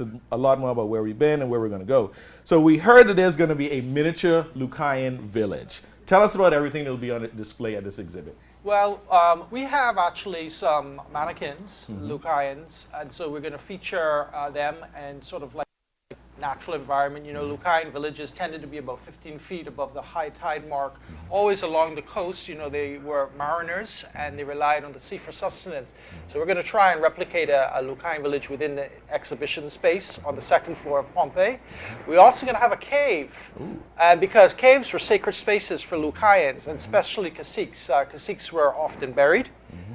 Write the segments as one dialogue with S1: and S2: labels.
S1: a lot more about where we've been and where we're going to go. So we heard that there's going to be a miniature Lucayan village. Tell us about everything that will be on display at this exhibit.
S2: Well, we have actually some mannequins, Lucayans, and so we're going to feature them and sort of like natural environment. You know, Lucayan villages tended to be about 15 feet above the high tide mark, always along the coast. You know, they were mariners and they relied on the sea for sustenance. So we're going to try and replicate a Lucayan village within the exhibition space on the second floor of Pompey. We're also going to have a cave, because caves were sacred spaces for Lucayans, and especially caciques. Caciques were often buried,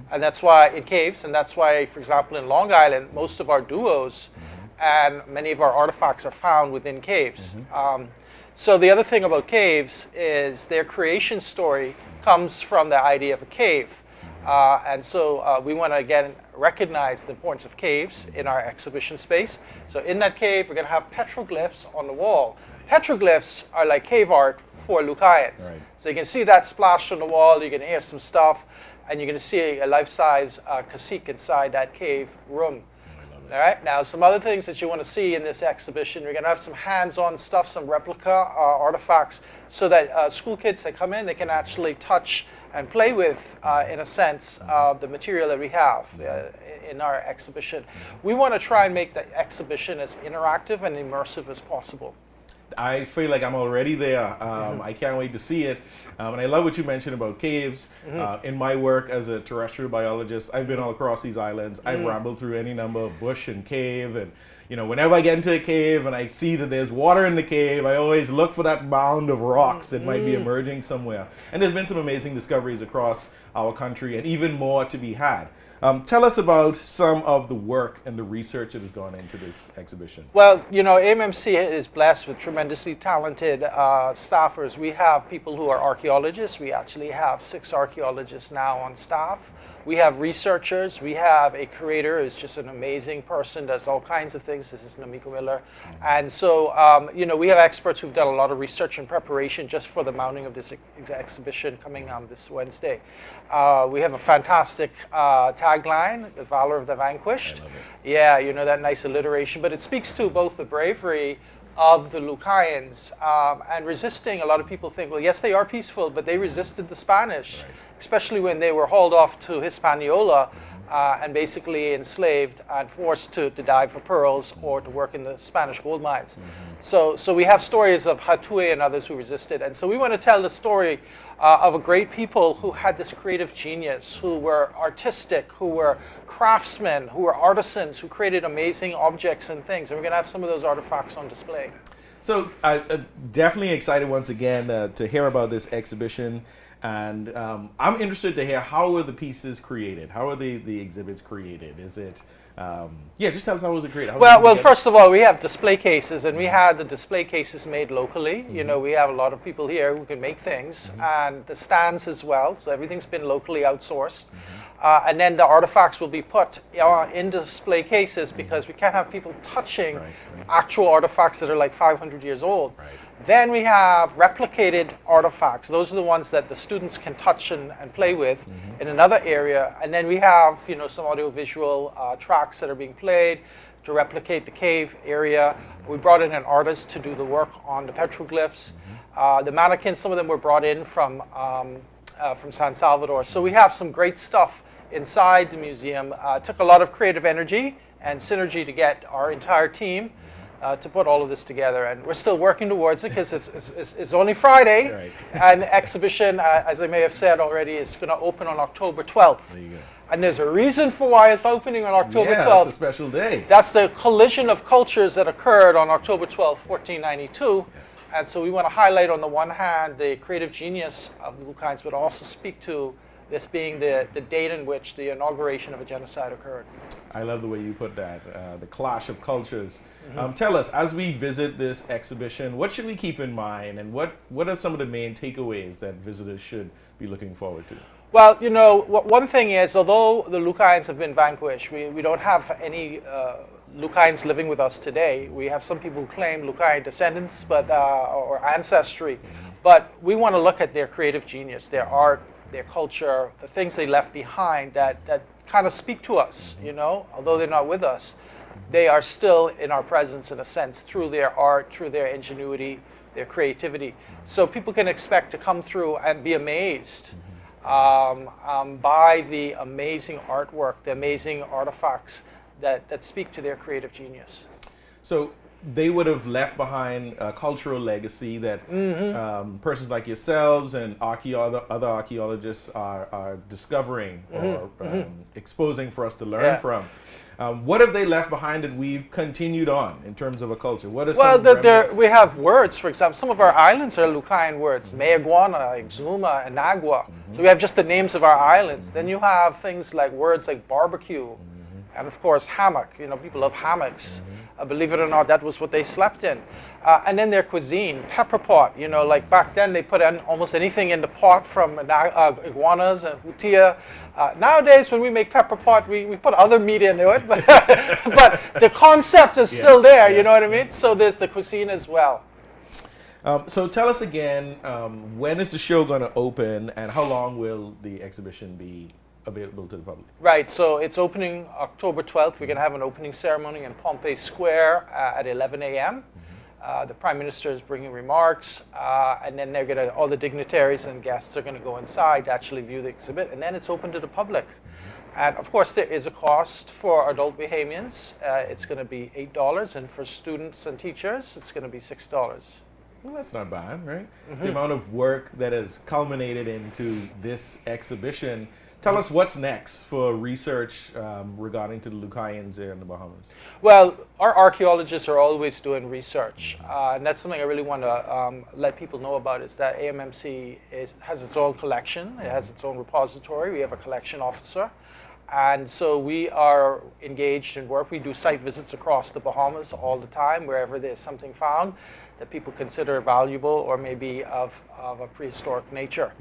S2: and that's why in caves, and that's why, for example, in Long Island, most of our duos and many of our artifacts are found within caves. So the other thing about caves is their creation story comes from the idea of a cave. And so we want to, again, recognize the importance of caves in our exhibition space. So in that cave, we're going to have petroglyphs on the wall. Petroglyphs are like cave art for Lucayans. Right. So you can see that splashed on the wall, you can hear some stuff, and you're going to see a life-size cacique inside that cave room. All right, now some other things that you want to see in this exhibition, we're going to have some hands-on stuff, some replica artifacts, so that school kids that come in, they can actually touch and play with, in a sense, the material that we have in our exhibition. We want to try and make the exhibition as interactive and immersive as possible.
S1: I feel like I'm already there. I can't wait to see it. And I love what you mentioned about caves. In my work as a terrestrial biologist, I've been all across these islands. I've rambled through any number of bush and cave. And you know, whenever I get into a cave and I see that there's water in the cave, I always look for that mound of rocks that might be emerging somewhere. And there's been some amazing discoveries across our country, and even more to be had. Tell us about some of the work and the research that has gone into this exhibition.
S2: Well, you know, AMMC is blessed with tremendously talented staffers. We have people who are archaeologists. We actually have 6 archaeologists now on staff. We have researchers. We have a curator who's just an amazing person, does all kinds of things. This is Namiko Miller. And so, you know, we have experts who've done a lot of research and preparation just for the mounting of this exhibition coming on this Wednesday. We have a fantastic tagline, The Valor of the Vanquished.
S1: I love it.
S2: Yeah, you know, that nice alliteration. But it speaks to both the bravery of the Lucayans and resisting. A lot of people think, well, yes, they are peaceful, but they resisted the Spanish, especially when they were hauled off to Hispaniola and basically enslaved and forced to dive for pearls or to work in the Spanish gold mines. So we have stories of Hatue and others who resisted. And so we want to tell the story of a great people who had this creative genius, who were artistic, who were craftsmen, who were artisans, who created amazing objects and things. And we're going to have some of those artifacts on display.
S1: So definitely excited once again to hear about this exhibition. And I'm interested to hear, how are the pieces created? How are the exhibits created? Is it, yeah, just tell us, how was it created?
S2: Well, first of all, we have display cases, and we had the display cases made locally. You know, we have a lot of people here who can make things, and the stands as well. So everything's been locally outsourced. And then the artifacts will be put in display cases, because we can't have people touching actual artifacts that are like 500 years old. Then we have replicated artifacts. Those are the ones that the students can touch and play with in another area. And then we have, you know, some audiovisual tracks that are being played to replicate the cave area. We brought in an artist to do the work on the petroglyphs. The mannequins, some of them were brought in from San Salvador. So we have some great stuff inside the museum. It took a lot of creative energy and synergy to get our entire team to put all of this together, and we're still working towards it, because it's only Friday, and the exhibition, as I may have said already, is going to open on October 12th.
S1: There you go.
S2: And there's a reason for why it's opening on October 12th.
S1: That's a special day.
S2: That's the collision of cultures that occurred on October 12th, 1492. And so we want to highlight, on the one hand, the creative genius of the Lucayans, but also speak to this being the date in which the inauguration of a genocide occurred.
S1: I love the way you put that, the clash of cultures. Tell us, as we visit this exhibition, what should we keep in mind, and what are some of the main takeaways that visitors should be looking forward to?
S2: Well, you know, one thing is, although the Lucayans have been vanquished, we don't have any Lucayans living with us today. We have some people who claim Lucayan descendants, but or ancestry. But we want to look at their creative genius, their art, their culture, the things they left behind that kind of speak to us, you know, although they're not with us. they are still in our presence in a sense through their art, through their ingenuity, their creativity. So people can expect to come through and be amazed by the amazing artwork, the amazing artifacts that speak to their creative genius.
S1: So they would have left behind a cultural legacy that persons like yourselves and other archaeologists are discovering or exposing for us to learn from. What have they left behind that we've continued on in terms of a culture? What are some remnants?
S2: We have words, for example. Some of our islands are Lucayan words. Meaguana, Exuma, Inagua. So we have just the names of our islands. Then you have things like words like barbecue and, of course, hammock. You know, people love hammocks. Believe it or not, that was what they slept in. And then their cuisine, pepper pot. You know, like back then they put in almost anything in the pot from iguanas and hutia. Nowadays, when we make pepper pot, we put other meat into it, but but the concept is still there. You know what I mean? So there's the cuisine as well.
S1: So tell us again, when is the show going to open, and how long will the exhibition be available to the public?
S2: Right, so it's opening October 12th. We're going to have an opening ceremony in Pompey Square at 11 a.m. The Prime Minister is bringing remarks, and then all the dignitaries and guests are going to go inside to actually view the exhibit, and then it's open to the public. And of course, there is a cost for adult Bahamians. It's going to be $8, and for students and teachers, it's going to be $6.
S1: Well, that's not bad, right? The amount of work that has culminated into this exhibition. Tell us what's next for research regarding to the Lucayans there in the Bahamas.
S2: Well, our archaeologists are always doing research, and that's something I really want to let people know about, is that AMMC has its own collection, it has its own repository, we have a collection officer, and so we are engaged in work. We do site visits across the Bahamas all the time, wherever there's something found that people consider valuable or maybe of a prehistoric nature.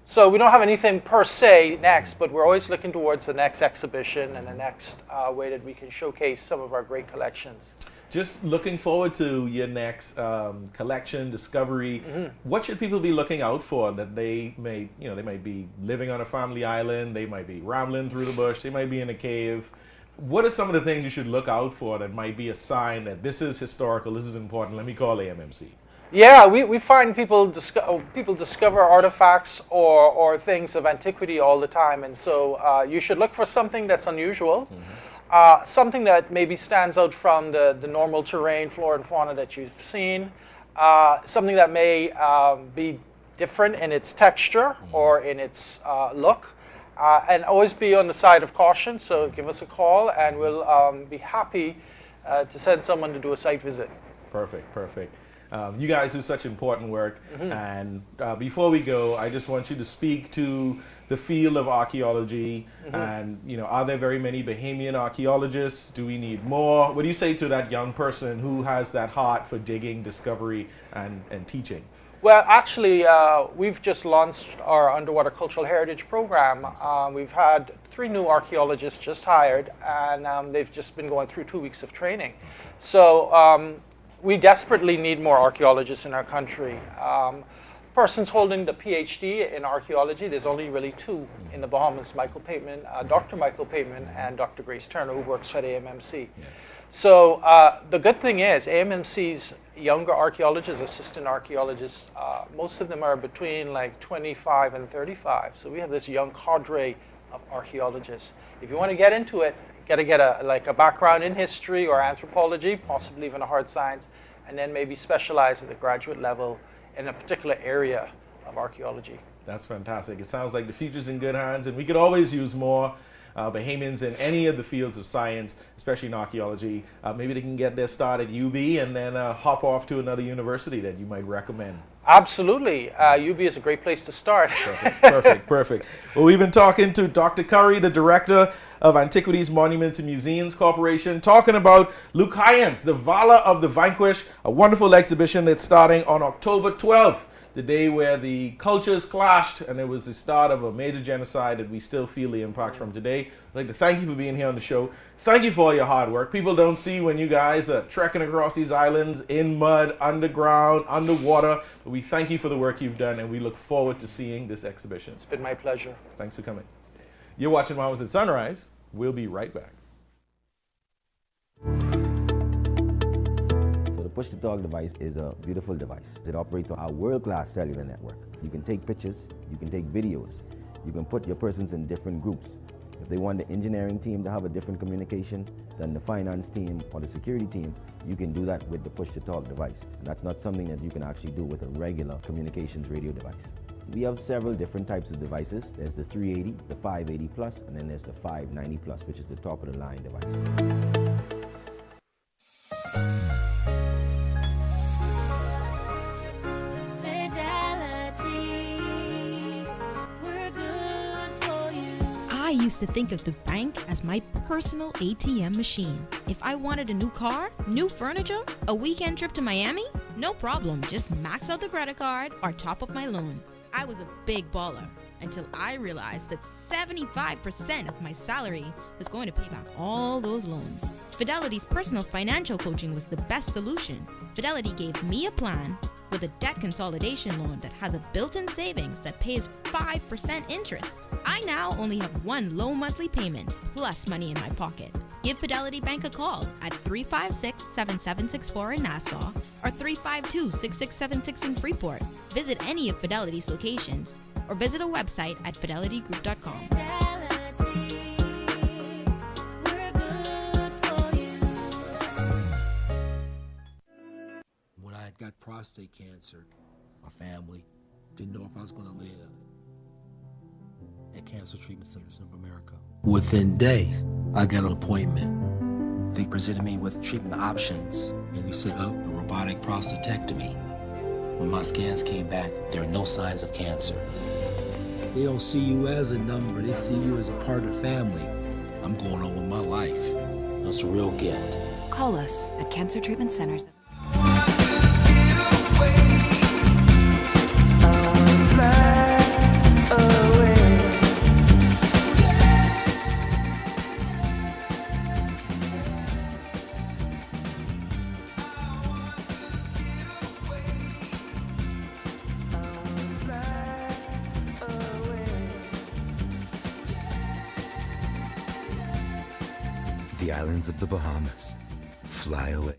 S2: So we don't have anything per se next, but we're always looking towards the next exhibition and the next way that we can showcase some of our great collections.
S1: Just looking forward to your next collection, discovery. What should people be looking out for that they may be living on a family island, they might be rambling through the bush, they might be in a cave. What are some of the things you should look out for that might be a sign that this is historical, this is important, let me call AMMC?
S2: Yeah, we find people discover artifacts or things of antiquity all the time, and so you should look for something that's unusual, something that maybe stands out from the normal terrain, flora and fauna that you've seen, something that may be different in its texture or in its look, and always be on the side of caution. So give us a call, and we'll be happy to send someone to do a site visit.
S1: Perfect, perfect. You guys do such important work, and before we go, I just want you to speak to the field of archaeology, and are there very many Bahamian archaeologists? Do we need more? What do you say to that young person who has that heart for digging, discovery, and teaching?
S2: Well, actually, we've just launched our Underwater Cultural Heritage program. We've had 3 new archaeologists just hired, and they've just been going through 2 weeks of training. So we desperately need more archaeologists in our country. Persons holding the PhD in archaeology, there's only really 2 in the Bahamas, Michael Pateman, Dr. Michael Pateman, and Dr. Grace Turner, who works at AMMC. Yes. So the good thing is AMMC's younger archaeologists, assistant archaeologists, most of them are between like 25 and 35. So we have this young cadre of archaeologists. If you want to get into it, got to get a background in history or anthropology, possibly even a hard science, and then maybe specialize at the graduate level in a particular area of archaeology.
S1: That's fantastic. It sounds like the future's in good hands, and we could always use more Bahamians in any of the fields of science, especially in archaeology. Maybe they can get their start at UB and then hop off to another university that you might recommend.
S2: Absolutely. UB is a great place to start.
S1: Perfect, perfect, perfect. Well, we've been talking to Dr. Curry, the director of Antiquities, Monuments, and Museums Corporation, talking about Lucayans, the Valor of the Vanquished, a wonderful exhibition that's starting on October 12th, the day where the cultures clashed, and it was the start of a major genocide that we still feel the impact from today. I'd like to thank you for being here on the show. Thank you for all your hard work. People don't see when you guys are trekking across these islands in mud, underground, underwater, but we thank you for the work you've done, and we look forward to seeing this exhibition.
S2: It's been my pleasure.
S1: Thanks for coming. You're watching Bahamas at Sunrise. We'll be right back.
S3: So the push-to-talk device is a beautiful device. It operates on our world-class cellular network. You can take pictures, you can take videos, you can put your persons in different groups. If they want the engineering team to have a different communication than the finance team or the security team, you can do that with the push-to-talk device. And that's not something that you can actually do with a regular communications radio device. We have several different types of devices. There's the 380, the 580 plus, and then there's the 590 plus, which is the top of the line device.
S4: I used to think of the bank as my personal ATM machine. If I wanted a new car, new furniture, a weekend trip to Miami, no problem, just max out the credit card or top up my loan. I was a big baller until I realized that 75% of my salary was going to pay back all those loans. Fidelity's personal financial coaching was the best solution. Fidelity gave me a plan with a debt consolidation loan that has a built-in savings that pays 5% interest. I now only have one low monthly payment plus money in my pocket. Give Fidelity Bank a call at 356-7764 in Nassau or 352-6676 in Freeport. Visit any of Fidelity's locations or visit a website at fidelitygroup.com.
S5: When I got prostate cancer, my family didn't know if I was going to live at Cancer Treatment Centers of America. Within days, I got an appointment. They presented me with treatment options, and we set up a robotic prostatectomy. When my scans came back, there are no signs of cancer. They don't see you as a number, they see you as a part of the family. I'm going on with my life. That's a real gift.
S6: Call us at Cancer Treatment Centers.
S7: The islands of the Bahamas. Fly away.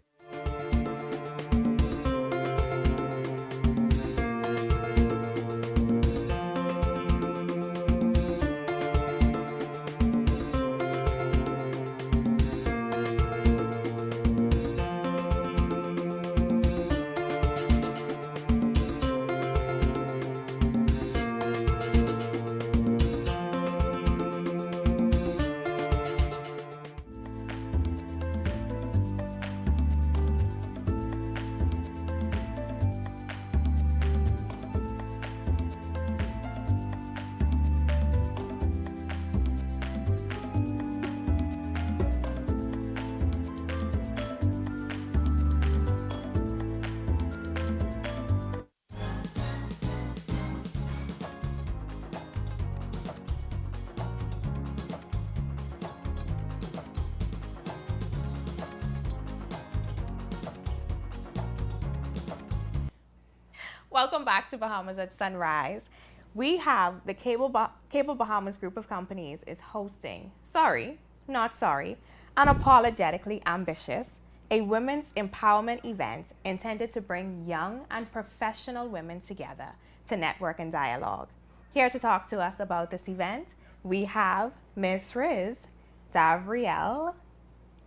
S8: Welcome back to Bahamas at Sunrise. We have the Cable Bahamas group of companies is hosting, Unapologetically Ambitious, a women's empowerment event intended to bring young and professional women together to network and dialogue. Here to talk to us about this event, we have Ms. Riz Davrielle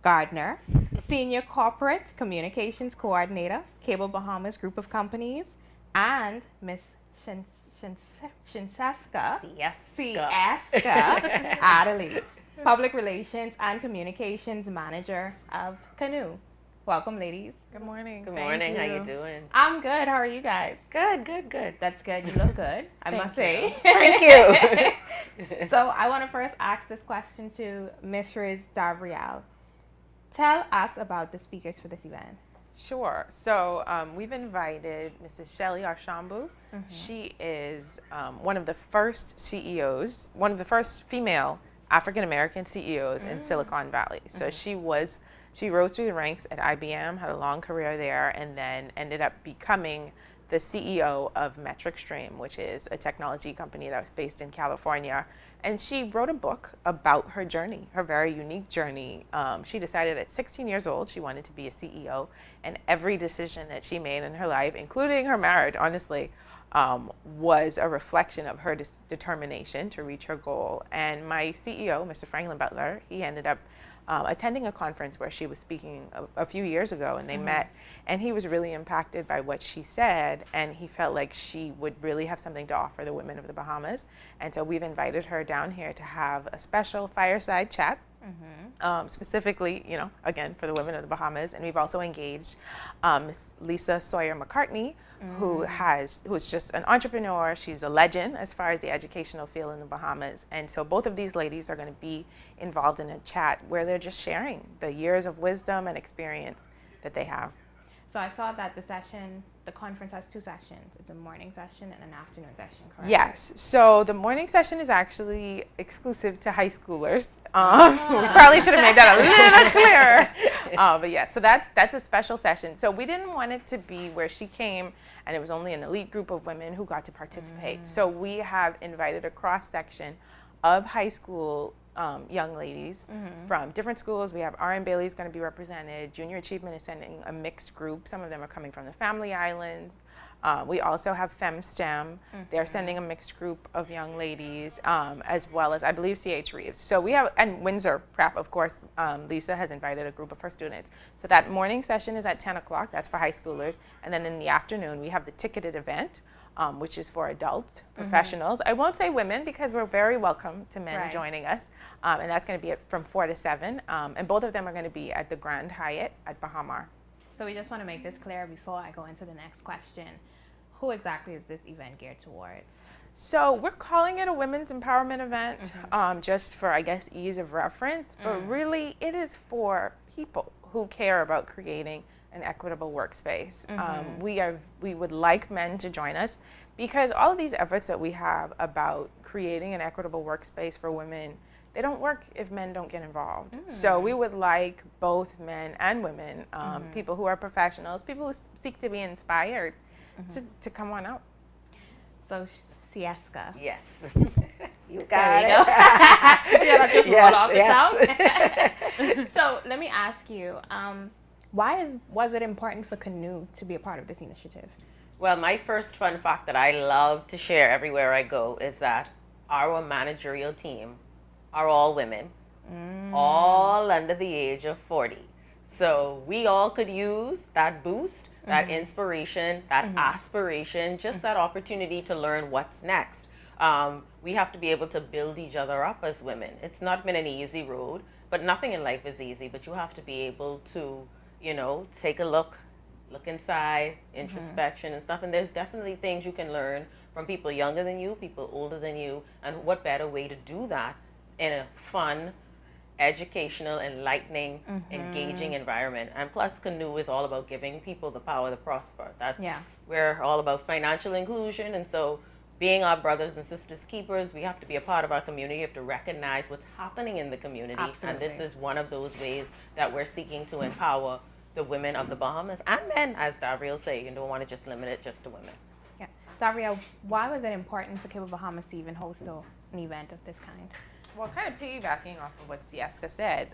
S8: Gardiner, Senior Corporate Communications Coordinator, Cable Bahamas Group of Companies, and Ms. Scieska Adderley, Public Relations and Communications Manager of Canoe. Welcome, ladies.
S9: Good morning.
S10: Good morning. How you doing?
S8: I'm good. How are you guys?
S10: Good.
S8: That's good. You look good, I must say.
S10: Thank you.
S8: So I want to first ask this question to Ms. Riz Davrielle. Tell us about the speakers for this event.
S9: Sure. So we've invited Mrs. Shelley Arshambu. She is one of the first CEOs, one of the first female African-American CEOs in Silicon Valley. So she rose through the ranks at IBM, had a long career there, and then ended up becoming the CEO of Metric Stream, which is a technology company that was based in California. And she wrote a book about her journey, her very unique journey. She decided at 16 years old she wanted to be a CEO, and every decision that she made in her life, including her marriage, honestly, was a reflection of her determination to reach her goal. And my CEO, Mr. Franklin Butler, he ended up attending a conference where she was speaking a few years ago, and they met, and he was really impacted by what she said, and he felt like she would really have something to offer the women of the Bahamas. And so we've invited her down here to have a special fireside chat, specifically, you know, again, for the women of the Bahamas. And we've also engaged Miss Lisa Sawyer McCartney, who is just an entrepreneur. She's a legend as far as the educational field in the Bahamas. And so both of these ladies are going to be involved in a chat where they're just sharing the years of wisdom and experience that they have.
S8: So I saw that the conference has 2 sessions. It's a morning session and an afternoon session, correct?
S9: Yes. So the morning session is actually exclusive to high schoolers. We probably should have made that a little clearer. But yeah, so that's a special session. So we didn't want it to be where she came and it was only an elite group of women who got to participate. So we have invited a cross-section of high school young ladies from different schools. We have R.M. Bailey's going to be represented. Junior Achievement is sending a mixed group. Some of them are coming from the Family Islands. We also have FemSTEM. They're sending a mixed group of young ladies, as well as, I believe, C.H. Reeves. So we have, and Windsor Prep, of course, Lisa has invited a group of her students. So that morning session is at 10 o'clock. That's for high schoolers. And then in the afternoon, we have the ticketed event, which is for adults, professionals. I won't say women because we're very welcome to men joining us. And that's going to be from 4 to 7. And both of them are going to be at the Grand Hyatt at Bahamas.
S8: So we just want to make this clear before I go into the next question. Who exactly is this event geared towards?
S9: So we're calling it a women's empowerment event, just for, I guess, ease of reference. But really, it is for people who care about creating an equitable workspace. We would like men to join us because all of these efforts that we have about creating an equitable workspace for women, they don't work if men don't get involved. So we would like both men and women, people who are professionals, people who seek to be inspired, to come on out.
S8: So Scieska.
S10: Yes. You got
S8: it.
S10: Yes.
S8: So let me ask you, was it important for Canoe to be a part of this initiative?
S10: Well, my first fun fact that I love to share everywhere I go is that our managerial team are all women, all under the age of 40. So we all could use that boost, that inspiration, that aspiration, just that opportunity to learn what's next. We have to be able to build each other up as women. It's not been an easy road, but nothing in life is easy, but you have to be able to, you know, take a look inside, introspection and stuff. And there's definitely things you can learn from people younger than you, people older than you, and what better way to do that in a fun, educational, enlightening, engaging environment. And plus, Canoe is all about giving people the power to prosper. We're all about financial inclusion, and so being our brothers and sisters keepers, we have to be a part of our community. We have to recognize what's happening in the community.
S8: Absolutely.
S10: And this is one of those ways that we're seeking to empower the women of the Bahamas and men, as Davrielle say. You don't want to just limit it just to women.
S8: Yeah. Davrielle, why was it important for Cable Bahamas to even host an event of this kind?
S9: Well, kind of piggybacking off of what Scieska said,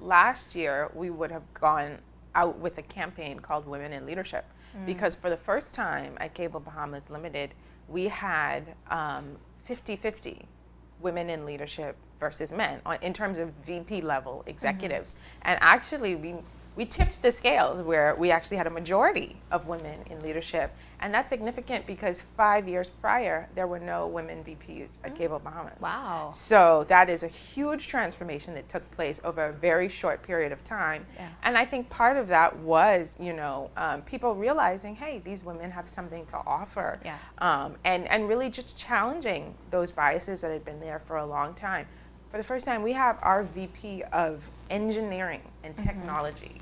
S9: last year we would have gone out with a campaign called Women in Leadership, because for the first time at Cable Bahamas Limited, we had 50-50 women in leadership versus men in terms of VP level executives. And actually we tipped the scales where we actually had a majority of women in leadership. And that's significant because 5 years prior, there were no women VPs at Cable Bahamas.
S8: Wow.
S9: So that is a huge transformation that took place over a very short period of time.
S8: Yeah.
S9: And I think part of that was, you know, people realizing, hey, these women have something to offer.
S8: Yes.
S9: And really just challenging those biases that had been there for a long time. For the first time, we have our VP of engineering and technology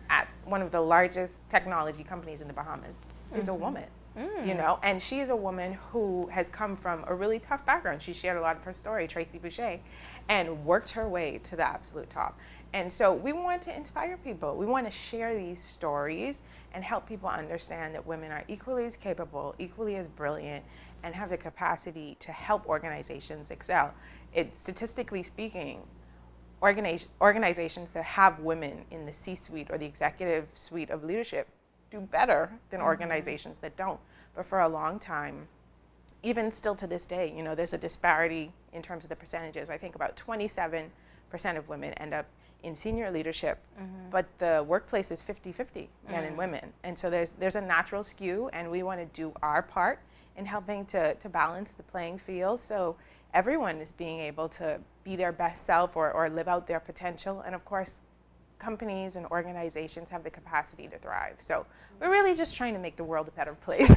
S9: at one of the largest technology companies in the Bahamas is a woman, you know, and she is a woman who has come from a really tough background. She shared a lot of her story, Tracy Boucher, and worked her way to the absolute top. And so we want to inspire people. We want to share these stories and help people understand that women are equally as capable, equally as brilliant, and have the capacity to help organizations excel. Statistically speaking, organizations that have women in the C-suite or the executive suite of leadership do better than organizations that don't. But for a long time, even still to this day, there's a disparity in terms of the percentages. I think about 27% of women end up in senior leadership, but the workplace is 50-50 men and women. And so there's a natural skew, and we want to do our part in helping to balance the playing field so everyone is being able to be their best self or live out their potential. And of course, companies and organizations have the capacity to thrive. So we're really just trying to make the world a better place.
S8: So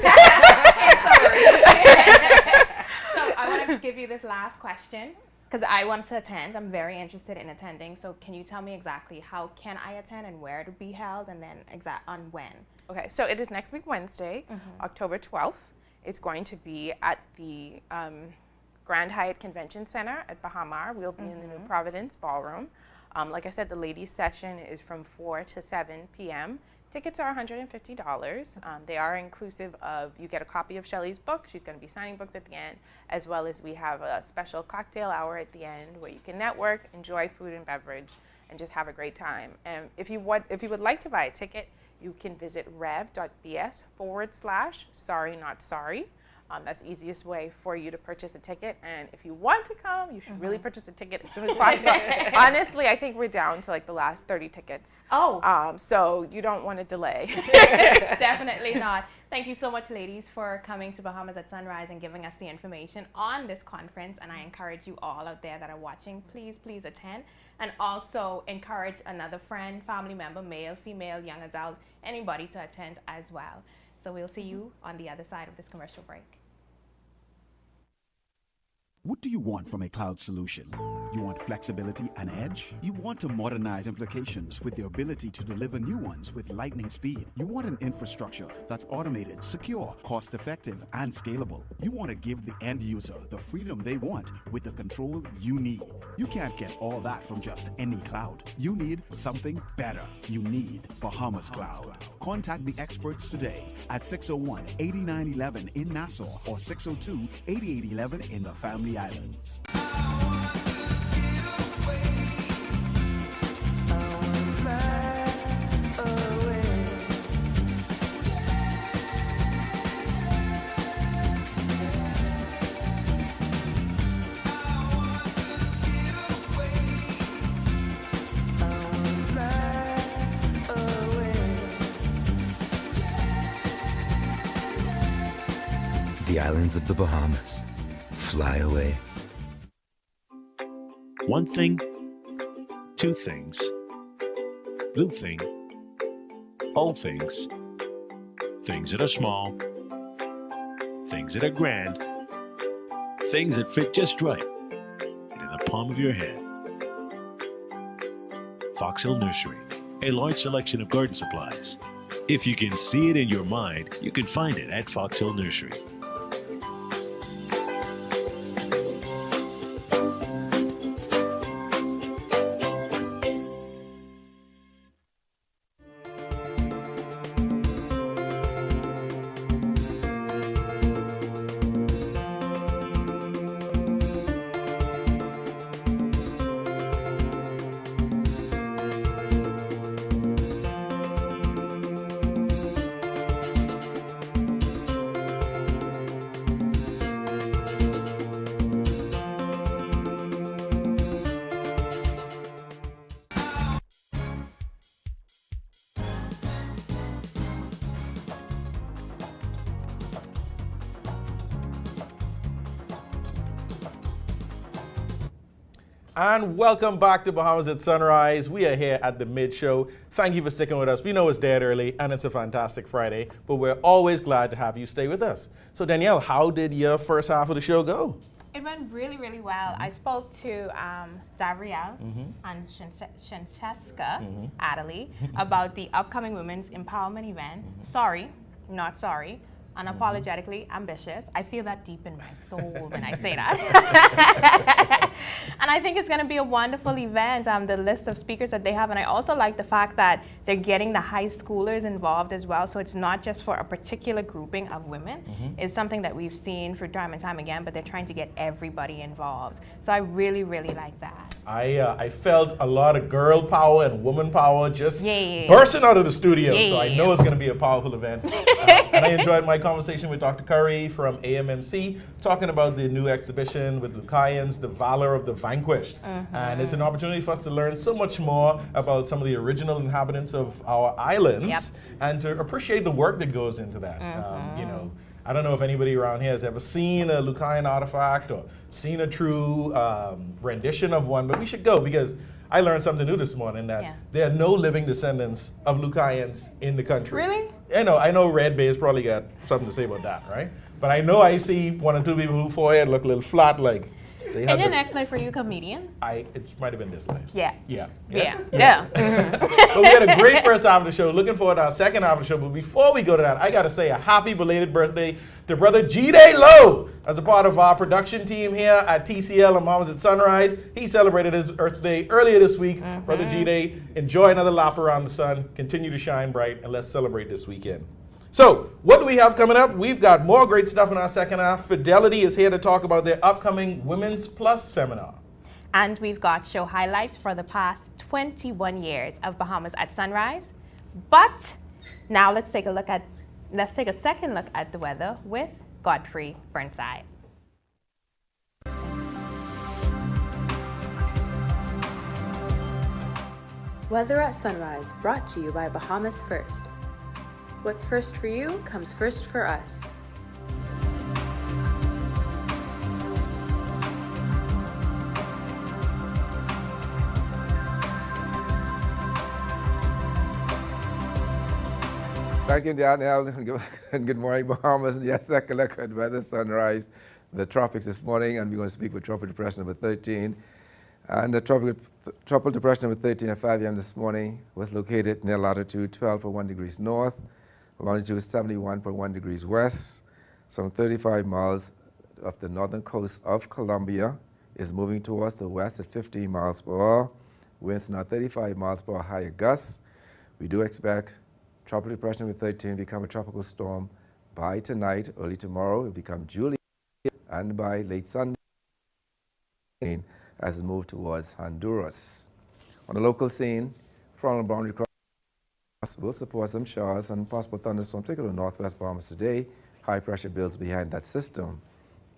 S8: I want to give you this last question because I want to attend. I'm very interested in attending. So can you tell me exactly how can I attend and where to be held, and then on when?
S9: Okay, so it is next week Wednesday, October 12th. It's going to be at the Grand Hyatt Convention Center at Bahamas. We'll be in the New Providence Ballroom. Like I said, the ladies' session is from 4 to 7 p.m. Tickets are $150. They are inclusive of, you get a copy of Shelley's book. She's going to be signing books at the end, as well as we have a special cocktail hour at the end where you can network, enjoy food and beverage, and just have a great time. And if you would like to buy a ticket, you can visit rev.bs/sorry not sorry. That's the easiest way for you to purchase a ticket. And if you want to come, you should really purchase a ticket as soon as possible. Honestly, I think we're down to like the last 30 tickets.
S8: Oh.
S9: So you don't want to delay.
S8: Definitely not. Thank you so much, ladies, for coming to Bahamas at Sunrise and giving us the information on this conference. And I encourage you all out there that are watching, please attend. And also encourage another friend, family member, male, female, young adult, anybody to attend as well. So we'll see you on the other side of this commercial break.
S11: What do you want from a cloud solution? You want flexibility and edge? You want to modernize implications with the ability to deliver new ones with lightning speed. You want an infrastructure that's automated, secure, cost-effective, and scalable. You want to give the end user the freedom they want with the control you need. You can't get all that from just any cloud. You need something better. You need Bahamas Cloud. Contact the experts today at 601-8911 in Nassau or 602-8811 in the Family Islands.
S7: The islands of the Bahamas. Fly away.
S12: One thing, two things, blue thing, old things, things that are small, things that are grand, things that fit just right, and in the palm of your hand. Fox Hill Nursery, a large selection of garden supplies. If you can see it in your mind, you can find it at Fox Hill Nursery.
S1: And welcome back to Bahamas at Sunrise. We are here at the mid-show. Thank you for sticking with us. We know it's dead early and it's a fantastic Friday, but we're always glad to have you stay with us. So Danielle, how did your first half of the show go?
S8: It went really, really well. I spoke to Davrielle and Scieska, Adderley, about the upcoming Women's Empowerment event, Sorry, Not Sorry, Unapologetically ambitious. I feel that deep in my soul when I say that. And I think it's going to be a wonderful event, the list of speakers that they have. And I also like the fact that they're getting the high schoolers involved as well. So it's not just for a particular grouping of women. It's something that we've seen for time and time again, but they're trying to get everybody involved. So I really, really like that.
S1: I felt a lot of girl power and woman power just bursting out of the studio. So I know it's going to be a powerful event. And I enjoyed my conversation with Dr. Curry from AMMC, talking about the new exhibition with Lucayans, The Valor of the Vanquished. And it's an opportunity for us to learn so much more about some of the original inhabitants of our islands and to appreciate the work that goes into that. You know, I don't know if anybody around here has ever seen a Lucayan artifact or seen a true rendition of one, but we should go because I learned something new this morning that there are no living descendants of Lucayans in the country.
S8: Really?
S1: I know Red Bay's probably got something to say about that, right? But I know I see one or two people who forehead look a little flat, like they have.
S8: In your next life, are you a comedian?
S1: It might have been this life.
S8: Yeah.
S1: But we had a great first half of the show. Looking forward to our second half of the show. But before we go to that, I got to say a happy belated birthday to brother G-Day Lowe. As a part of our production team here at TCL and Bahamas at Sunrise, he celebrated his birthday earlier this week. Brother G-Day, enjoy another lap around the sun. Continue to shine bright, and let's celebrate this weekend. So, what do we have coming up? We've got more great stuff in our second half. Fidelity is here to talk about their upcoming Women's Plus seminar.
S8: And we've got show highlights for the past 21 years of Bahamas at Sunrise. But now let's take a second look at the weather with Godfrey Burnside.
S13: Weather at Sunrise, brought to you by Bahamas First. What's first for you comes first for us.
S14: Thank you, Danielle, and good morning, Bahamas. And yes, second look at weather, sunrise, the tropics this morning, and we're going to speak with tropical depression number 13. And the tropical depression number 13 at 5 a.m. this morning was located near latitude 12.1 degrees north, longitude 71.1 degrees west, some 35 miles off the northern coast of Colombia, is moving towards the west at 15 miles per hour, winds now 35 miles per hour higher gusts. We do expect tropical depression number 13 to become a tropical storm by tonight, early tomorrow. It will become Juliet, and by late Sunday as it moves towards Honduras. On the local scene, frontal boundary cross will support some showers and possible thunderstorms, particularly northwest Bahamas today. High pressure builds behind that system.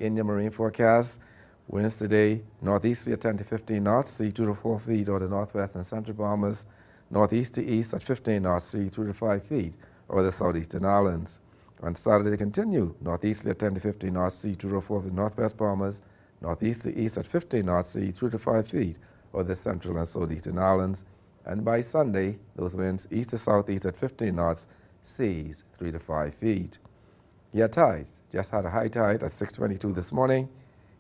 S14: In your marine forecast, winds today northeasterly at 10 to 15 knots, sea 2 to 4 feet over the northwest and central Bahamas, northeast to east at 15 knots, sea 3 to 5 feet over the southeastern islands. On Saturday, continue northeasterly at 10 to 15 knots, sea 2 to 4 feet northwest Bahamas, northeast to east at 15 knots, sea 3 to 5 feet over the central and southeastern islands. And by Sunday, those winds east to southeast at 15 knots, seas 3 to 5 feet. Your tides just had a high tide at 6:22 this morning.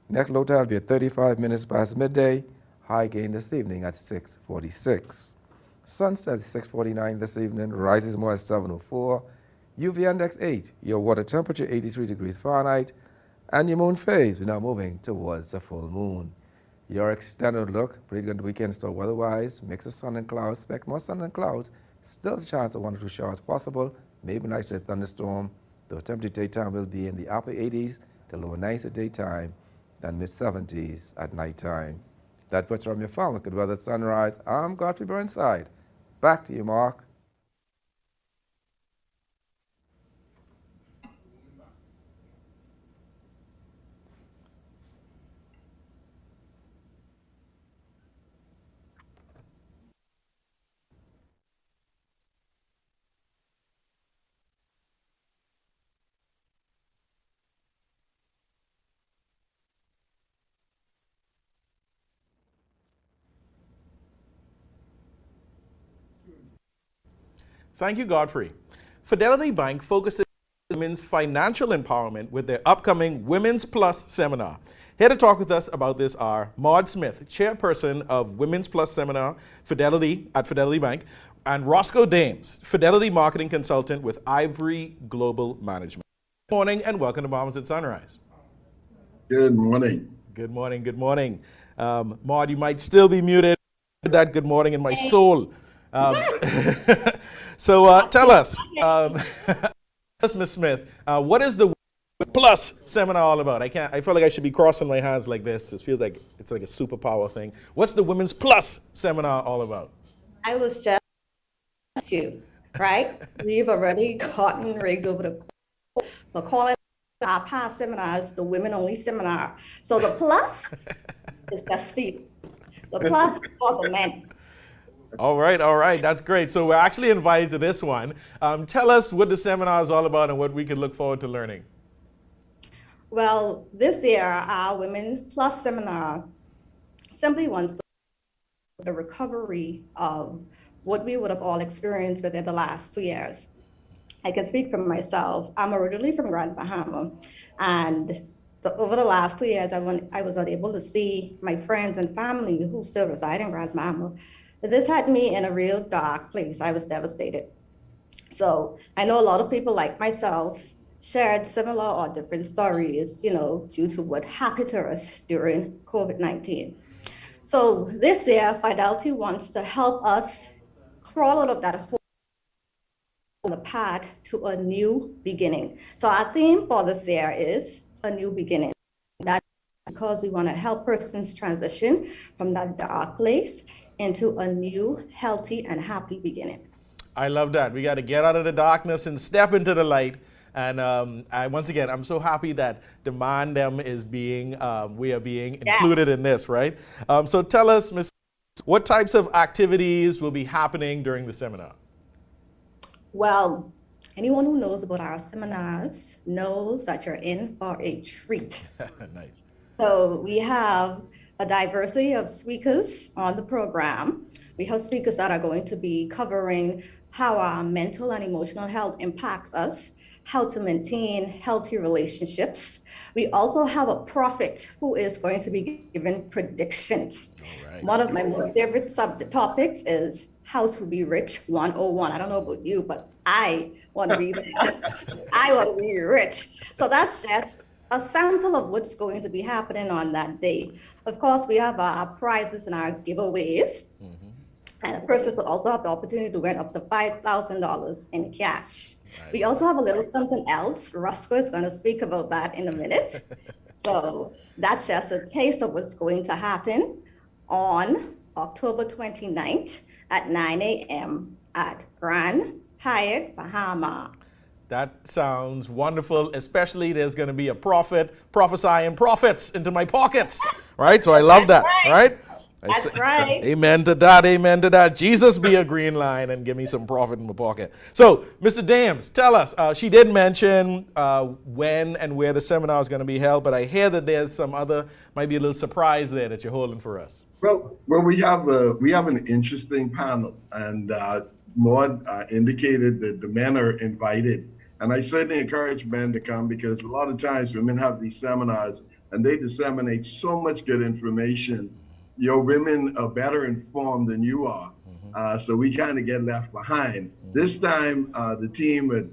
S14: Next low tide will be at 35 minutes past midday. High gain this evening at 6:46. Sunset at 6:49 this evening, rises more at 7:04. UV index 8, your water temperature 83 degrees Fahrenheit, and your moon phase, we're now moving towards the full moon. Your extended look, pretty good weekend still weather-wise, mix of sun and clouds, expect more sun and clouds, still a chance of 1 or 2 showers possible, maybe an isolated thunderstorm. The temperature daytime will be in the upper 80s to lower 90s at daytime, then mid-70s at nighttime. That puts from your final look at weather at sunrise. I'm Godfrey Burnside. Back to you, Mark.
S1: Thank you, Godfrey. Fidelity Bank focuses on women's financial empowerment with their upcoming Women's Plus seminar. Here to talk with us about this are Maud Smith, chairperson of Women's Plus Seminar at Fidelity Bank, and Roscoe Dames, Fidelity marketing consultant with Ivory Global Management. Morning and welcome to Bahamas at Sunrise.
S15: Good morning.
S1: Good morning, good morning. Maud, you might still be muted. That good morning in my soul. So tell us, Ms. Smith, what is the Plus seminar all about? I feel like I should be crossing my hands like this. It feels like it's like a superpower thing. What's the Women's Plus seminar all about?
S16: I was just you, right? We've already gotten rigged over the calling our past seminars the women only seminar. So the plus is just for you. The plus is for the men.
S1: All right, that's great. So we're actually invited to this one. Tell us what the seminar is all about and what we can look forward to learning.
S16: Well, this year, our Women Plus seminar simply wants to the recovery of what we would have all experienced within the last 2 years. I can speak for myself. I'm originally from Grand Bahama, and over the last 2 years, I was unable to see my friends and family who still reside in Grand Bahama. This had me in a real dark place. I was devastated. So I know a lot of people like myself shared similar or different stories, due to what happened to us during COVID-19. So this year, Fidelity wants to help us crawl out of that hole on the path to a new beginning. So our theme for this year is a new beginning. That's because we want to help persons transition from that dark place into a new, healthy, and happy beginning.
S1: I love that. We got to get out of the darkness and step into the light. And once again, I'm so happy that Demand Them is we are being included in this, right? So tell us, Ms. What types of activities will be happening during the seminar?
S16: Well, anyone who knows about our seminars knows that you're in for a treat.
S1: Nice.
S16: So we have a diversity of speakers on the program. We have speakers that are going to be covering how our mental and emotional health impacts us, how to maintain healthy relationships. We also have a prophet who is going to be giving predictions. Right. One of my most favorite topics is how to be rich 101. I don't know about you, but I want to be there. I want to be rich. So that's just a sample of what's going to be happening on that day. Of course, we have our prizes and our giveaways. And persons will also have the opportunity to win up to $5,000 in cash. Right. We also have a little something else. Roscoe is going to speak about that in a minute. So that's just a taste of what's going to happen on October 29th at 9 a.m. at Grand Hyatt, Bahama.
S1: That sounds wonderful, especially there's going to be a prophet prophesying profits into my pockets, right? So I love that, right?
S16: That's right.
S1: Amen to that, amen to that. Jesus be a green line and give me some profit in my pocket. So, Mr. Dams, tell us, she did mention when and where the seminar is going to be held, but I hear that there's some other, might be a little surprise there that you're holding for us.
S15: Well, we have an interesting panel, and Maud indicated that the men are invited. And I certainly encourage men to come because a lot of times women have these seminars and they disseminate so much good information. Your women are better informed than you are. So we kind of get left behind. This time, the team at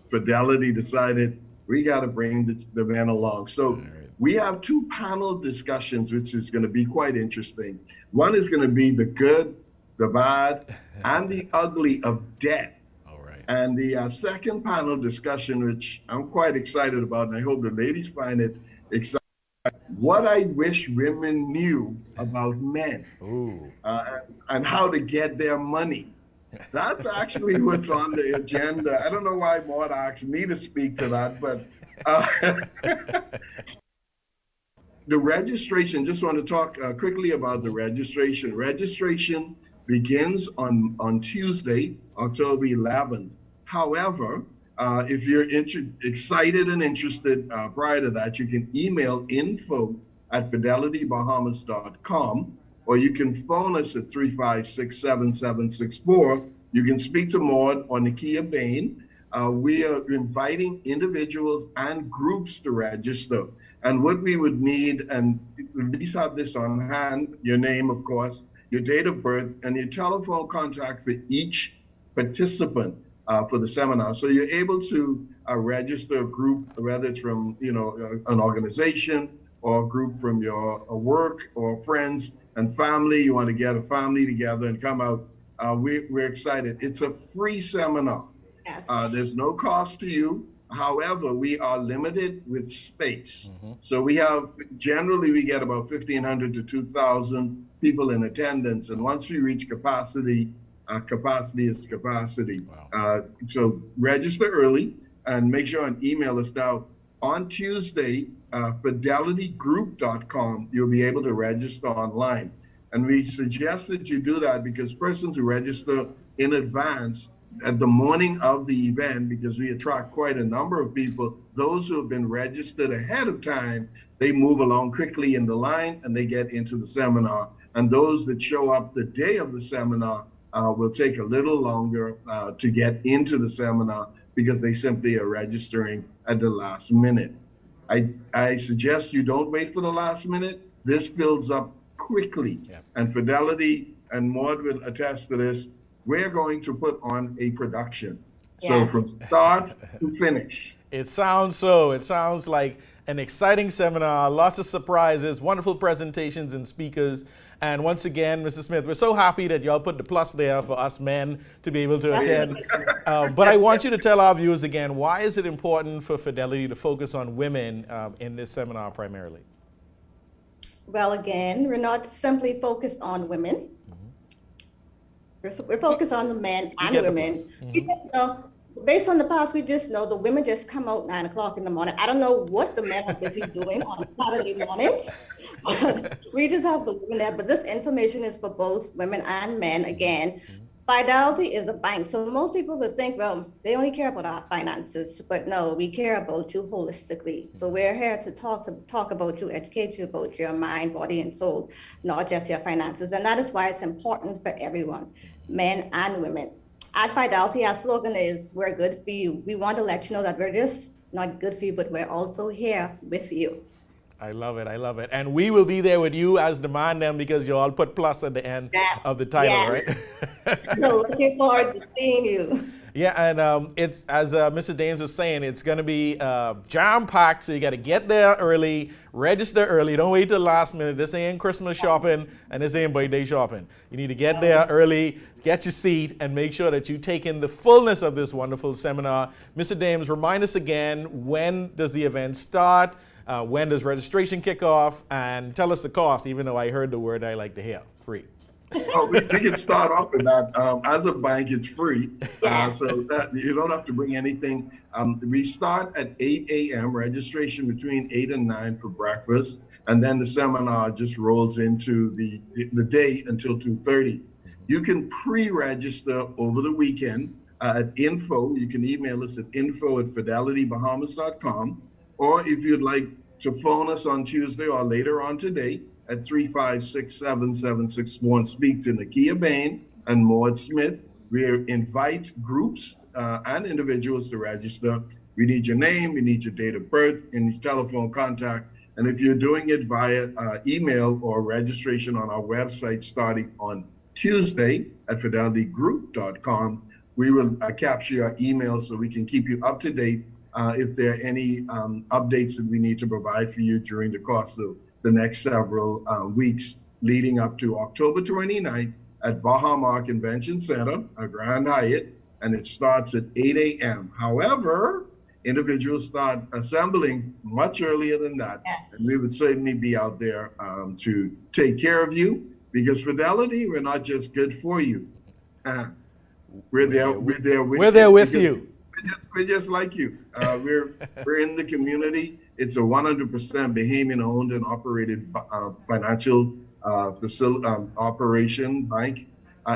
S15: Fidelity decided we got to bring the men along. So we have two panel discussions, which is going to be quite interesting. One is going to be the good, the bad, and the ugly of debt. And the second panel discussion, which I'm quite excited about, and I hope the ladies find it exciting, what I wish women knew about men and how to get their money. That's actually what's on the agenda. I don't know why Maud asked me to speak to that, but the registration, just want to talk quickly about the registration. Registration begins on Tuesday, October 11th. However, if you're excited and interested prior to that, you can email info@fidelitybahamas.com, or you can phone us at 356-7764. You can speak to Maud or Nakia Bain. We are inviting individuals and groups to register. And what we would need, and please have this on hand, your name, of course, your date of birth, and your telephone contact for each participant. for the seminar. So you're able to register a group, whether it's from an organization or a group from your work or friends and family. You want to get a family together and come out. We're excited. It's a free seminar.
S16: Yes.
S15: There's no cost to you. However, we are limited with space. So we generally get about 1,500 to 2,000 people in attendance. And once we reach capacity, capacity is capacity. Wow. So register early and make sure and email us now. On Tuesday, fidelitygroup.com, you'll be able to register online. And we suggest that you do that because persons who register in advance at the morning of the event, because we attract quite a number of people, those who have been registered ahead of time, they move along quickly in the line and they get into the seminar. And those that show up the day of the seminar will take a little longer to get into the seminar because they simply are registering at the last minute. I suggest you don't wait for the last minute. This fills up quickly. Yeah. And Fidelity and Maud will attest to this. We're going to put on a production. Yes. So from start to finish.
S1: It sounds so. It sounds like an exciting seminar, lots of surprises, wonderful presentations and speakers. And once again, Mrs. Smith, we're so happy that y'all put the plus there for us men to be able to attend. But I want you to tell our viewers again, why is it important for Fidelity to focus on women in this seminar primarily?
S16: Well, again, we're not simply focused on women. We're focused on the men and women. We just know, based on the past, we just know the women just come out 9 o'clock in the morning. I don't know what the men are busy doing on Saturday mornings. We just have the women there, but this information is for both women and men. Again, Fidelity is a bank. So most people would think, well, they only care about our finances, but no, we care about you holistically. So we're here to talk about you, educate you about your mind, body, and soul, not just your finances. And that is why it's important for everyone, men and women. At Fidelity, our slogan is, we're good for you. We want to let you know that we're just not good for you, but we're also here with you.
S1: I love it. I love it. And we will be there with you as Demand Them because you all put plus at the end of the title, right?
S16: So looking forward to seeing you.
S1: Yeah, and it's, as Mrs. Dames was saying, it's going to be jam-packed, so you got to get there early, register early. Don't wait till the last minute. This ain't Christmas shopping, and this ain't birthday shopping. You need to get there early, get your seat, and make sure that you take in the fullness of this wonderful seminar. Mr. Dames, remind us again, when does the event start? When does registration kick off? And tell us the cost, even though I heard the word I like to hear, free.
S15: Oh, we can start off with that. As a bank, it's free, so that you don't have to bring anything. We start at 8 a.m., registration between 8 and 9 for breakfast, and then the seminar just rolls into the day until 2:30. You can pre-register over the weekend at info. You can email us at info@fidelitybahamas.com, or if you'd like to phone us on Tuesday or later on today at 356-7764 and speak to Nakia Bain and Maud Smith. We invite groups and individuals to register. We need your name, we need your date of birth, and your telephone contact. And if you're doing it via email or registration on our website starting on Tuesday at fidelitygroup.com, we will capture your email so we can keep you up to date if there are any updates that we need to provide for you during the course of the next several weeks leading up to October 29th at Bahamas Convention Center, a Grand Hyatt, and it starts at 8 a.m. However, individuals start assembling much earlier than that, and we would certainly be out there to take care of you, because Fidelity, we're not just good for you. We're there with you. We're just like you. We're in the community. It's a 100% Bahamian owned and operated financial operation, bank,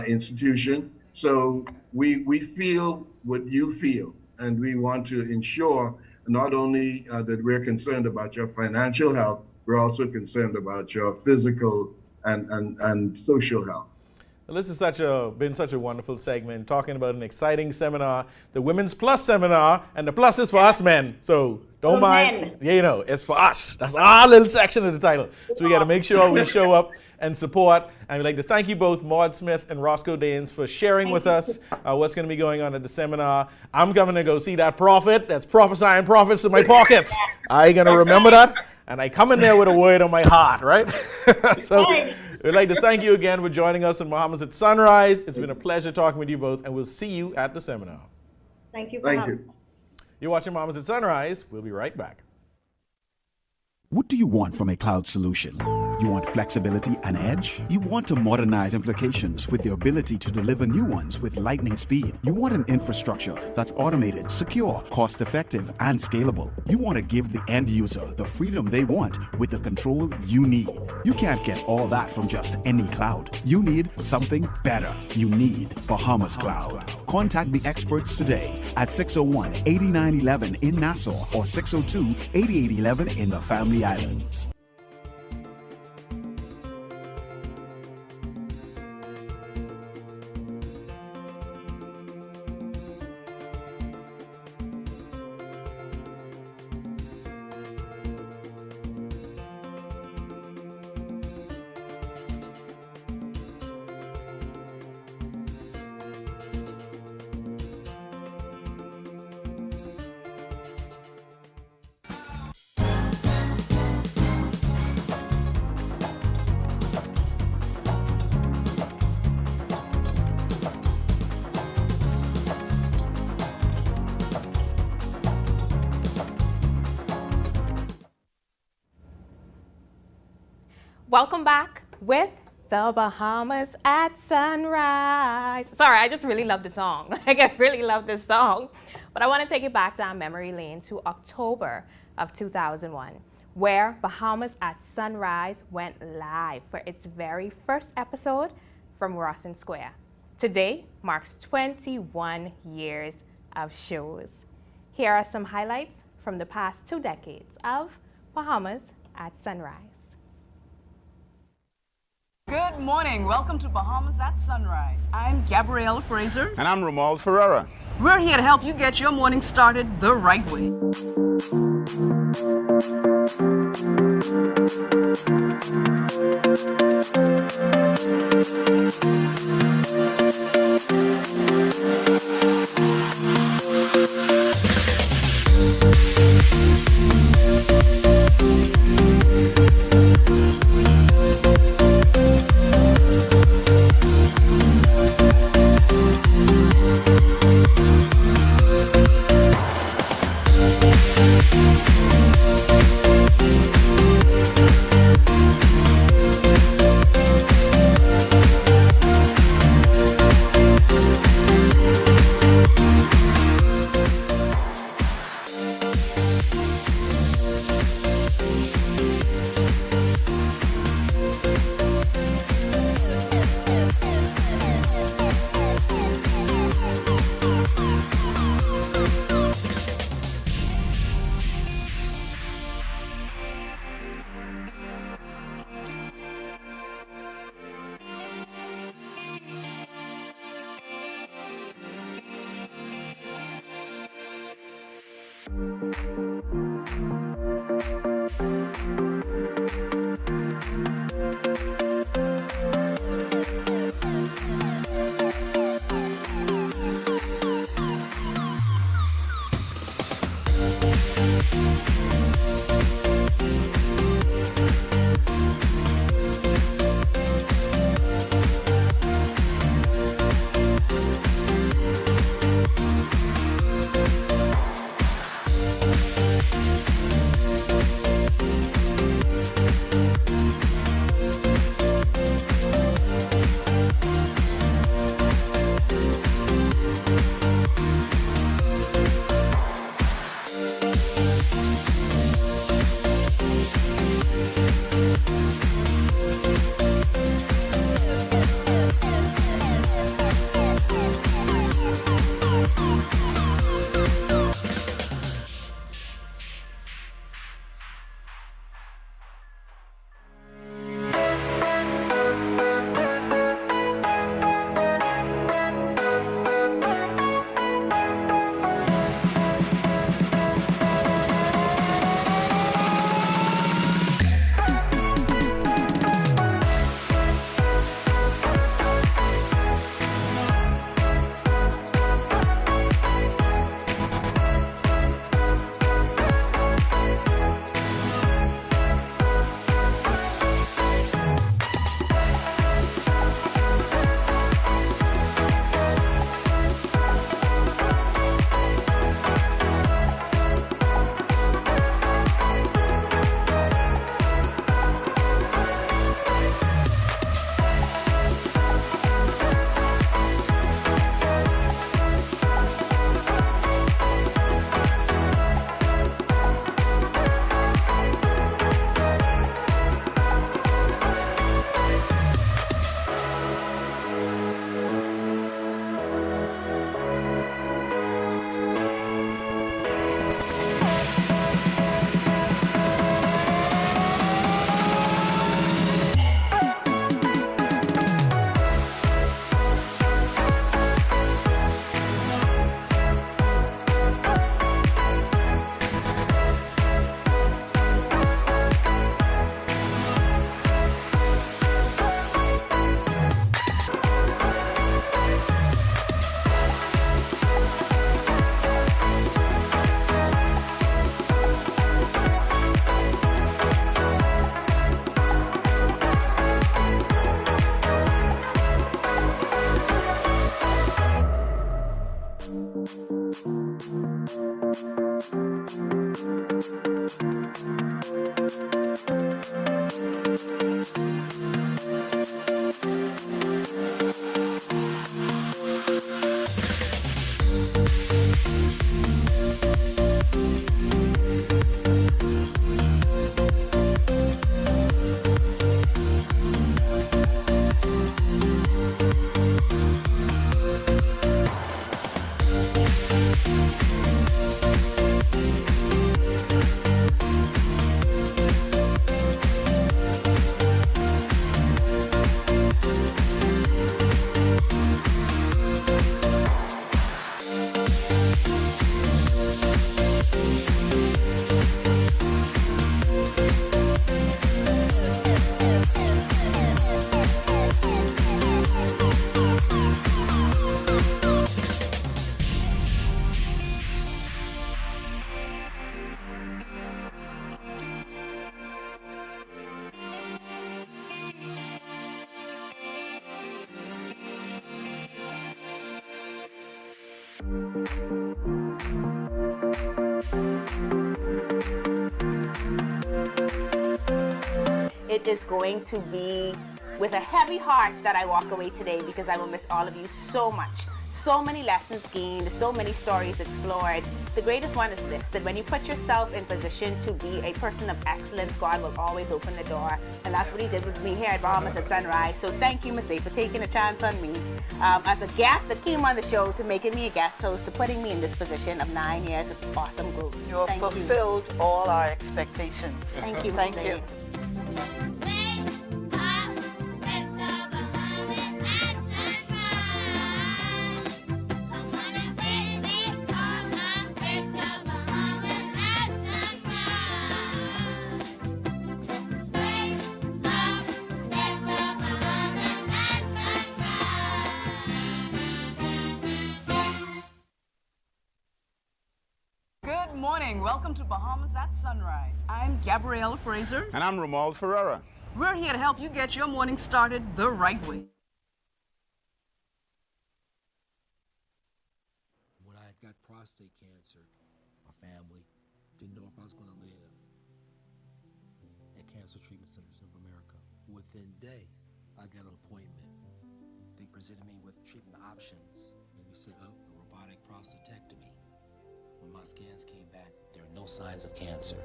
S15: institution. So we feel what you feel, and we want to ensure not only that we're concerned about your financial health, we're also concerned about your physical and social health.
S1: Well, this has been such a wonderful segment, talking about an exciting seminar, the Women's Plus seminar, and the plus is for us men. So don't mind. Yeah, you know, it's for us. That's our little section of the title. So we got to make sure we show up and support. And we'd like to thank you both, Maud Smith and Roscoe Daines, for sharing with us what's going to be going on at the seminar. I'm going to go see that prophet that's prophesying prophets in my pockets. I going to remember that. And I come in there with a word on my heart, right? So we'd like to thank you again for joining us on Bahamas at Sunrise. It's been a pleasure talking with you both, and we'll see you at the seminar.
S16: Thank you.
S15: Thank you.
S1: You're watching Bahamas at Sunrise. We'll be right back.
S11: What do you want from a cloud solution? You want flexibility and edge? You want to modernize implications with the ability to deliver new ones with lightning speed. You want an infrastructure that's automated, secure, cost-effective, and scalable. You want to give the end user the freedom they want with the control you need. You can't get all that from just any cloud. You need something better. You need Bahamas Cloud. Contact the experts today at 601-8911 in Nassau or 602-8811 in the Family Islands.
S8: Welcome back with the Bahamas at Sunrise. Sorry, I just really love the song. Like, I really love this song. But I want to take it back down memory lane to October of 2001, where Bahamas at Sunrise went live for its very first episode from Rawson Square. Today marks 21 years of shows. Here are some highlights from the past 2 decades of Bahamas at Sunrise.
S17: Good morning. Welcome to Bahamas at Sunrise. I'm Gabrielle Fraser.
S18: And I'm Romuald Ferreira.
S17: We're here to help you get your morning started the right way.
S18: It is going to be with a heavy heart that I walk away today because I will miss all of you so much. So many lessons gained, so many stories explored. The greatest one is this, that when you put yourself in position to be a person of excellence, God will always open the door. And that's what he did with me here at Bahamas at Sunrise. So thank you, Miss A, for taking a chance on me as a guest that came on the show, to making me a guest host, to putting me in this position of 9 years of awesome growth.
S17: You have fulfilled all our expectations.
S18: Thank you.
S17: Thank you. Good morning. Welcome to Bahamas at Sunrise. I'm Gabrielle Fraser.
S19: And I'm Romuald Ferreira.
S17: We're here to help you get your morning started the right way.
S5: When I got prostate cancer, my family didn't know if I was going to live. At Cancer Treatment Centers of America, within days, I got an appointment. They presented me with treatment options, and we set up a robotic prostatectomy. When my scans came back, there are no signs of cancer.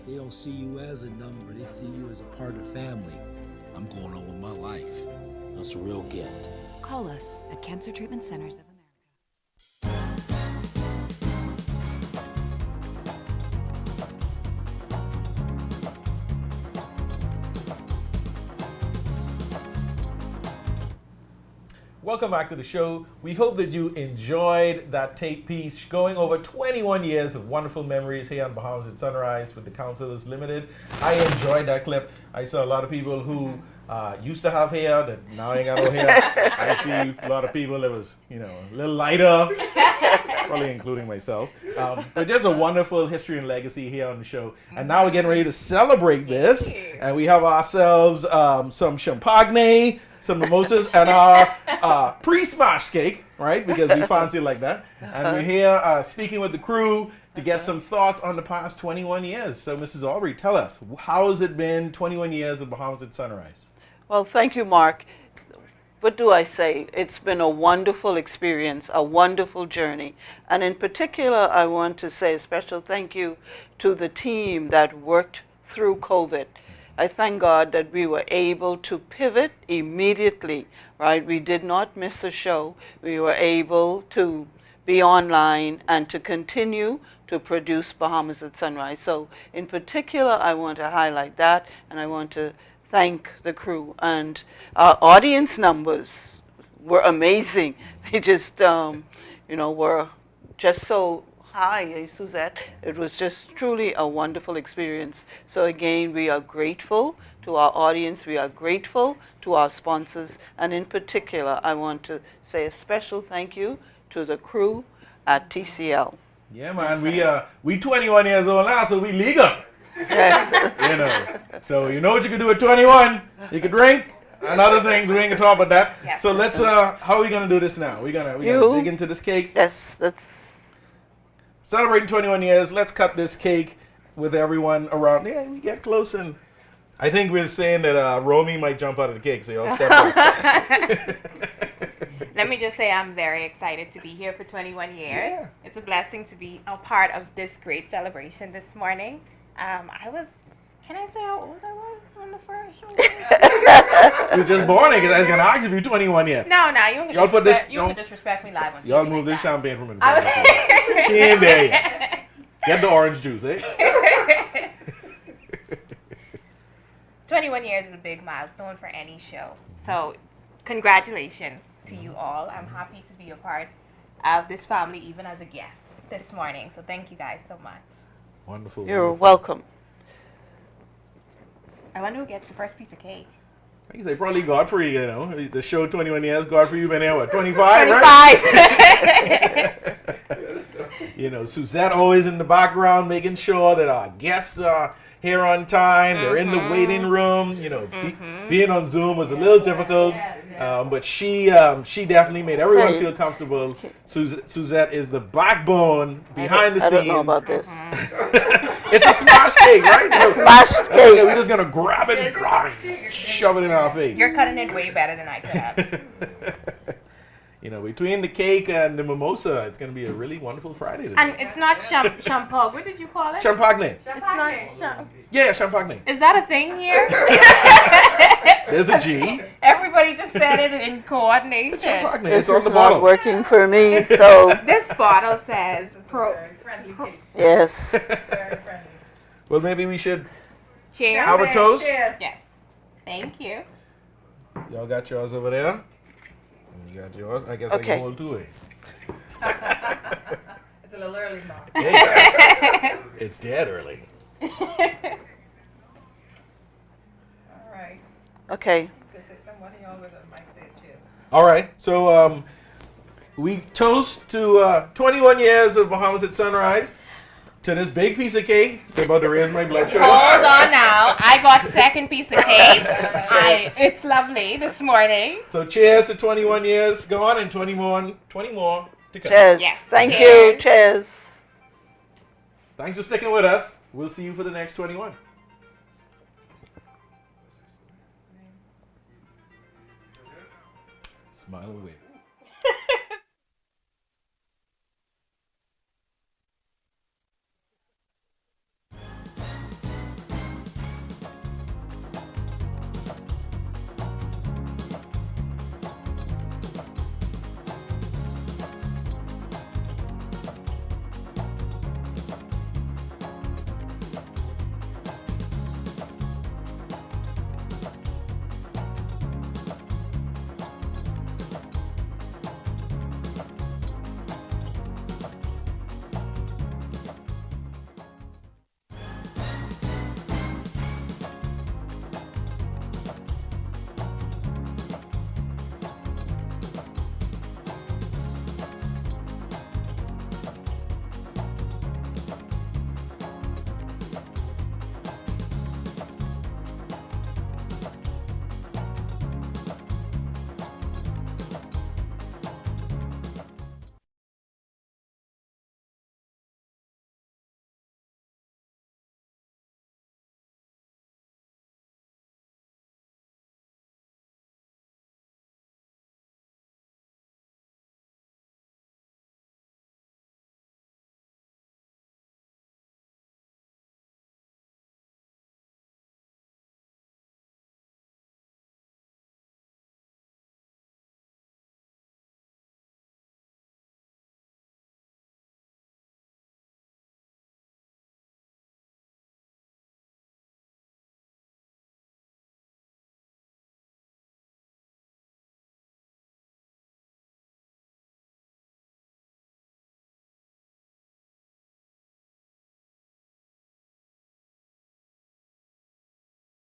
S5: They don't see you as a number, they see you as a part of the family. I'm going on with my life. That's a real gift.
S6: Call us at Cancer Treatment Centers of America.
S1: Welcome back to the show. We hope that you enjoyed that tape piece going over 21 years of wonderful memories here on Bahamas at Sunrise with the Counselors Limited. I enjoyed that clip. I saw a lot of people who used to have hair that now ain't got no hair. I see a lot of people that was, a little lighter, probably including myself. But just a wonderful history and legacy here on the show. And now we're getting ready to celebrate this. And we have ourselves some champagne, some mimosas, and our pre-smash cake, right? Because we fancy it like that. And we're here speaking with the crew to get some thoughts on the past 21 years. So, Mrs. Aubrey, tell us, how has it been 21 years of Bahamas at Sunrise?
S20: Well, thank you, Mark. What do I say? It's been a wonderful experience, a wonderful journey. And in particular, I want to say a special thank you to the team that worked through COVID. I thank God that we were able to pivot immediately, right? We did not miss a show. We were able to be online and to continue to produce Bahamas at Sunrise. So in particular, I want to highlight that, and I want to thank the crew. And our audience numbers were amazing. They just, were just so high, Suzette. It was just truly a wonderful experience. So again, we are grateful to our audience. We are grateful to our sponsors. And in particular, I want to say a special thank you to the crew at TCL.
S1: Yeah, man. We 21 years old now, so we legal.
S20: Yes.
S1: So you know what you can do at 21. You can drink and other things. We ain't gonna talk about that.
S20: Yeah.
S1: So let's. How are we gonna do this now? We gonna dig into this cake.
S20: Yes, let's.
S1: Celebrating 21 years. Let's cut this cake with everyone around. Yeah, we get close, and I think we're saying that Romy might jump out of the cake. So y'all step back.
S8: Let me just say I'm very excited to be here for 21 years.
S1: Yeah.
S8: It's a blessing to be a part of this great celebration this morning. Can I say how old I was when the first show was?
S1: You were just born because I was going to ask if you're 21 yet.
S8: No, you can disrespect me live on TV.
S1: Y'all move this champagne from the She ain't there yet. Get the orange juice, eh?
S8: 21 years is a big milestone for any show. So congratulations to you all. I'm happy to be a part of this family, even as a guest this morning. So thank you guys so much.
S1: Wonderful.
S20: You're welcome.
S8: I wonder who gets the first piece of cake.
S1: I say probably Godfrey, you know. The show 21 years. Godfrey, you've been here, what, 25, right? You know, Suzette always in the background making sure that our guests are here on time. They're in the waiting room. You know, being on Zoom was a little difficult. But she definitely made everyone feel comfortable. Suzette is the backbone behind the scenes.
S20: I don't know about this.
S1: It's a smash cake, right?
S20: Smashed cake.
S1: Okay, we're just going to grab it and shove it in our face.
S8: You're cutting it way better than I could have.
S1: You know, between the cake and the mimosa, it's going to be a really wonderful Friday today.
S8: And it's not champagne. What did you call it?
S1: Champagne.
S8: It's not
S1: Yeah, champagne.
S8: Is that a thing here?
S1: There's a G.
S8: Everybody just said it in coordination.
S1: Champagne.
S20: This
S1: It's on
S20: is
S1: the
S20: not
S1: bottle.
S20: working for me, so
S8: This bottle says
S20: yes.
S1: Well, maybe we should
S8: Cheers.
S1: have a toast.
S8: Yes. Thank you.
S1: Y'all got yours over there? You got yours? I guess I
S20: Okay.
S1: can hold two.
S17: It's a little early, Mom.
S1: It's dead early.
S17: All right.
S20: Okay.
S17: Somebody on with a mic say cheers.
S1: All right. So we toast to 21 years of Bahamas at Sunrise. To this big piece of cake. They're about to raise my blood sugar.
S8: Hold on now. I got second piece of cake. It's lovely this morning.
S1: So cheers to 21 years gone and 20 more to come.
S20: Cheers.
S8: Yes.
S20: Thank
S8: Cheers.
S20: you. Cheers.
S1: Thanks for sticking with us. We'll see you for the next 21. Smile and wave.